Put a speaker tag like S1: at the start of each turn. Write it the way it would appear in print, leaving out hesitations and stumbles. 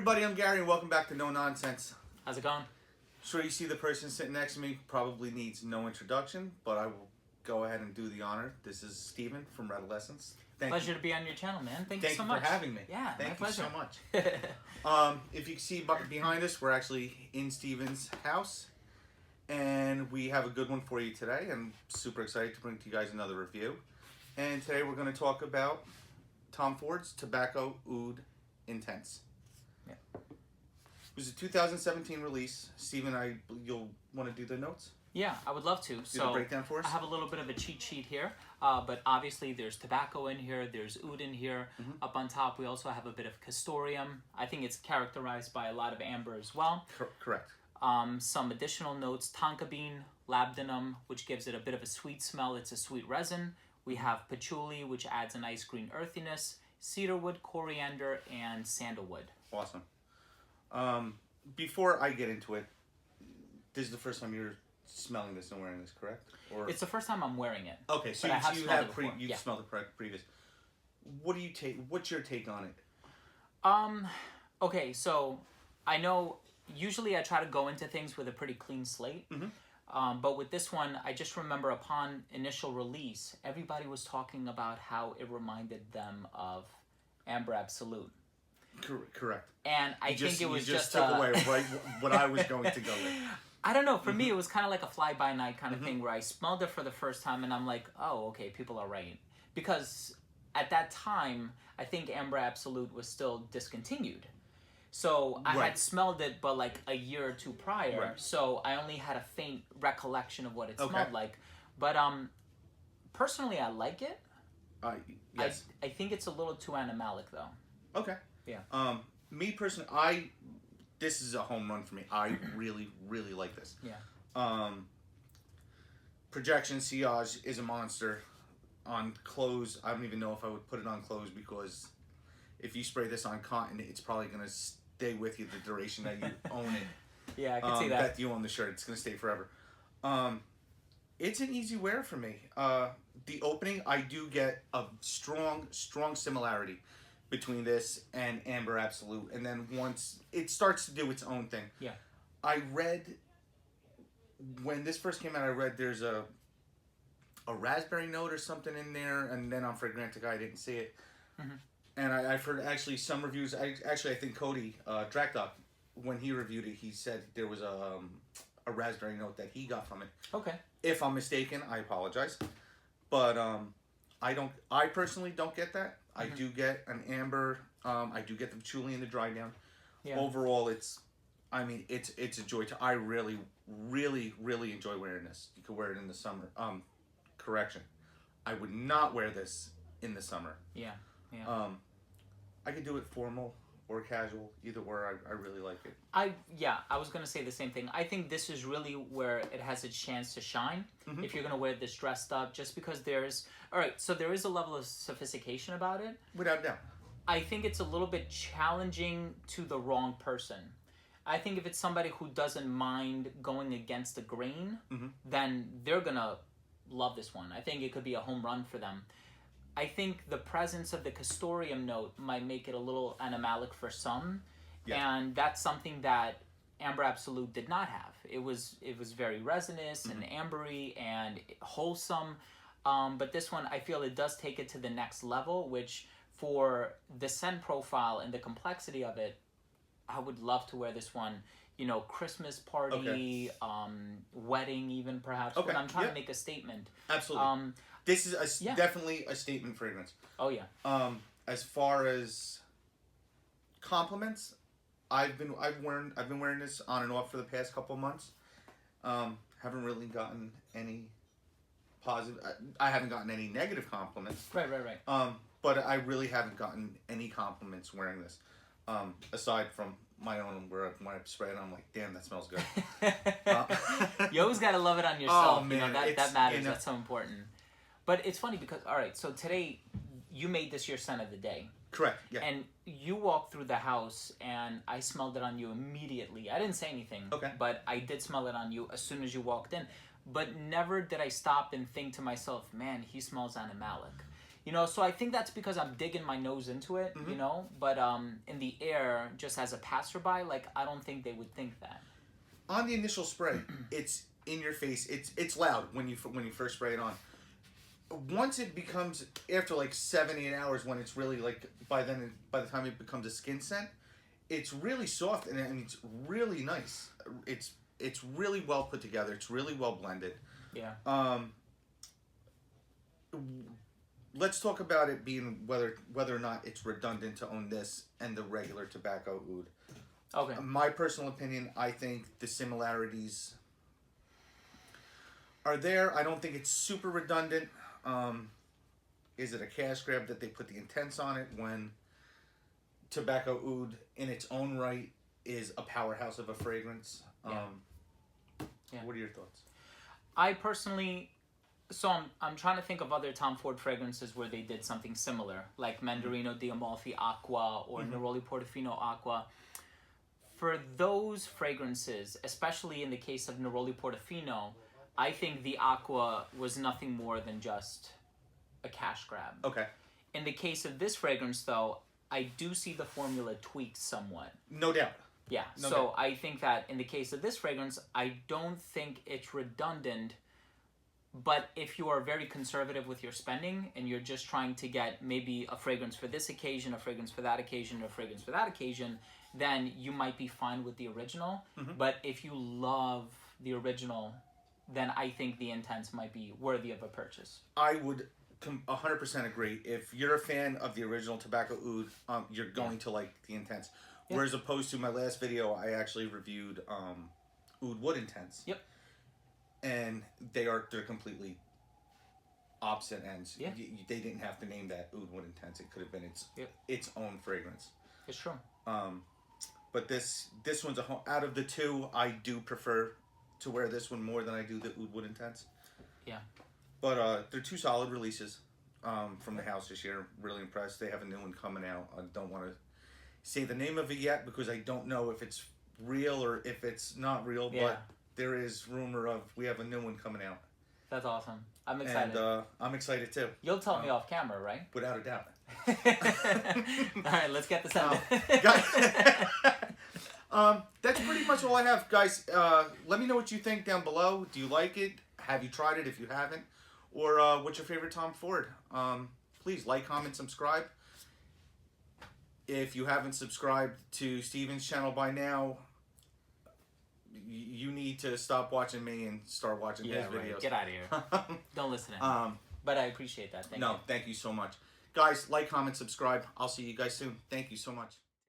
S1: everybody, I'm Gary and welcome back to No Nonsense.
S2: How's it going?
S1: Sure, you see the person sitting next to me probably needs no introduction, but I will go ahead and do the honor. This is Steven from Redolessence.
S2: Pleasure to be on your channel, man. Thank you so much.
S1: Thank you for having me.
S2: Yeah,
S1: Thank
S2: my
S1: you
S2: pleasure.
S1: so much. If you can see behind us, we're actually in Steven's house, and we have a good one for you today. I'm super excited to bring to you guys another review. And today we're going to talk about Tom Ford's Tobacco Oud Intense.
S2: Yeah.
S1: It was a 2017 release. Steven, you'll want to do the notes?
S2: Yeah, I would love to.
S1: Do the breakdown for us?
S2: I have a little bit of a cheat sheet here, but obviously there's tobacco in here, there's oud in here.
S1: Mm-hmm.
S2: Up on top, we also have a bit of castoreum. I think it's characterized by a lot of amber as well.
S1: Correct.
S2: Some additional notes, tonka bean, labdanum, which gives it a bit of a sweet smell. It's a sweet resin. We have patchouli, which adds a nice green earthiness, cedarwood, coriander, and sandalwood.
S1: Awesome. Before I get into it, this is the first time you're smelling this and wearing this, correct? Or
S2: It's the first time I'm wearing it.
S1: okay, so
S2: but I have
S1: you
S2: smelled
S1: have
S2: it before. Yeah.
S1: smelled it previous. What do you take? What's your take on it?
S2: Okay, so I know usually I try to go into things with a pretty clean slate.
S1: Mm-hmm.
S2: But with this one, I just remember upon initial release, everybody was talking about how it reminded them of Amber Absolute.
S1: Correct.
S2: And I think it was
S1: you
S2: just
S1: took away right what I was going to go with.
S2: I don't know. For me, it was kind of like a fly-by-night kind of thing where I smelled it for the first time and I'm like, oh, okay, people are right. Because at that time, I think Amber Absolute was still discontinued. So I had smelled it, but like a year or two prior.
S1: Right.
S2: So I only had a faint recollection of what it
S1: Okay.
S2: smelled like. But personally, I like it.
S1: Yes.
S2: I think it's a little too animalic, though.
S1: Okay.
S2: Yeah.
S1: Me personally, this is a home run for me. I really, really like this.
S2: Yeah.
S1: Projection Sillage is a monster. On clothes, I don't even know if I would put it on clothes because if you spray this on cotton, it's probably going to stay with you the duration that you own it.
S2: Yeah, I can see that.
S1: You own the shirt. It's going to stay forever. It's an easy wear for me. The opening, I do get a strong similarity between this and Amber Absolute. And then once it starts to do its own thing.
S2: Yeah.
S1: I read, when this first came out, I read there's a raspberry note or something in there. And then on Fragrantica, I didn't see it.
S2: Mm-hmm.
S1: And I've heard actually some reviews. I think Cody Drakdock, when he reviewed it, he said there was a raspberry note that he got from it.
S2: Okay.
S1: If I'm mistaken, I apologize, but I personally don't get that. I do get an amber. I do get the patchouli and the dry down.
S2: Yeah.
S1: Overall, it's a joy to. I really enjoy wearing this. You could wear it in the summer. Correction, I would not wear this in the summer.
S2: Yeah. Yeah.
S1: I could do it formal or casual, either where I really like it.
S2: I was gonna say the same thing. I think this is really where it has a chance to shine.
S1: Mm-hmm.
S2: If you're gonna wear this dressed up, just because there is a level of sophistication about it.
S1: Without a doubt.
S2: I think it's a little bit challenging to the wrong person. I think if it's somebody who doesn't mind going against the grain, then they're gonna love this one. I think it could be a home run for them. I think the presence of the castoreum note might make it a little animalic for some, and that's something that Amber Absolute did not have. It was very resinous and ambery and wholesome, but this one I feel it does take it to the next level, which for the scent profile and the complexity of it, I would love to wear this one. You know, Christmas party, wedding, even perhaps.
S1: Okay.
S2: When I'm trying to make a statement.
S1: Absolutely. This is definitely a statement fragrance.
S2: Oh yeah.
S1: As far as compliments, I've been wearing this on and off for the past couple of months. Haven't really gotten any positive. I haven't gotten any negative compliments.
S2: Right.
S1: But I really haven't gotten any compliments wearing this. Aside from my own, where when I spray it, I'm like, damn, that smells good.
S2: You always gotta love it on yourself.
S1: Oh, man,
S2: that matters. That's so important. But it's funny because, all right, so today you made this your scent of the day.
S1: Correct, yeah.
S2: And you walked through the house and I smelled it on you immediately. I didn't say anything, but I did smell it on you as soon as you walked in. But never did I stop and think to myself, man, he smells animalic. You know, so I think that's because I'm digging my nose into it, you know, but in the air, just as a passerby, like, I don't think they would think that.
S1: On the initial spray, it's in your face. It's loud when you first spray it on. Once it becomes, after like 7-8 hours, when it's really like, by the time it becomes a skin scent, it's really soft and it's really nice. It's really well put together. It's really well blended.
S2: Yeah.
S1: Let's talk about it being whether or not it's redundant to own this and the regular tobacco oud.
S2: Okay.
S1: My personal opinion, I think the similarities are there. I don't think it's super redundant. Is it a cash grab that they put the Intense on it when tobacco oud in its own right is a powerhouse of a fragrance? What are your thoughts?
S2: I personally, so I'm trying to think of other Tom Ford fragrances where they did something similar, like Mandarino di Amalfi Aqua or Neroli Portofino Aqua. For those fragrances, especially in the case of Neroli Portofino, I think the Aqua was nothing more than just a cash grab.
S1: Okay.
S2: In the case of this fragrance, though, I do see the formula tweaked somewhat.
S1: No doubt.
S2: Yeah,
S1: No
S2: so
S1: doubt.
S2: I think that in the case of this fragrance, I don't think it's redundant, but if you are very conservative with your spending and you're just trying to get maybe a fragrance for this occasion, a fragrance for that occasion, or a fragrance for that occasion, then you might be fine with the original. But if you love the original, then I think the Intense might be worthy of a purchase.
S1: I would 100% agree. If you're a fan of the original tobacco oud, you're going to like the Intense.
S2: Yeah.
S1: Whereas opposed to my last video, I actually reviewed Oud Wood Intense.
S2: Yep.
S1: And they're completely opposite ends.
S2: Yeah.
S1: They didn't have to name that Oud Wood Intense. It could have been its own fragrance.
S2: It's true.
S1: But this one's out of the two, I do prefer to wear this one more than I do the Oud Wood Intense.
S2: Yeah.
S1: But they're two solid releases from the house this year. Really impressed. They have a new one coming out. I don't want to say the name of it yet because I don't know if it's real or if it's not real.
S2: Yeah.
S1: But there is rumor of we have a new one coming out.
S2: That's awesome. I'm excited.
S1: And I'm excited too.
S2: You'll tell me off camera, right?
S1: Without a doubt.
S2: All right, let's get this out.
S1: That's pretty much all I have, guys. Let me know what you think down below. Do you like it? Have you tried it if you haven't? Or what's your favorite Tom Ford? Please like, comment, subscribe. If you haven't subscribed to Steven's channel by now, you need to stop watching me and start watching his videos.
S2: Right. Get out of here. Don't listen to him. But I appreciate that. Thank you.
S1: Thank you so much. Guys, like, comment, subscribe. I'll see you guys soon. Thank you so much.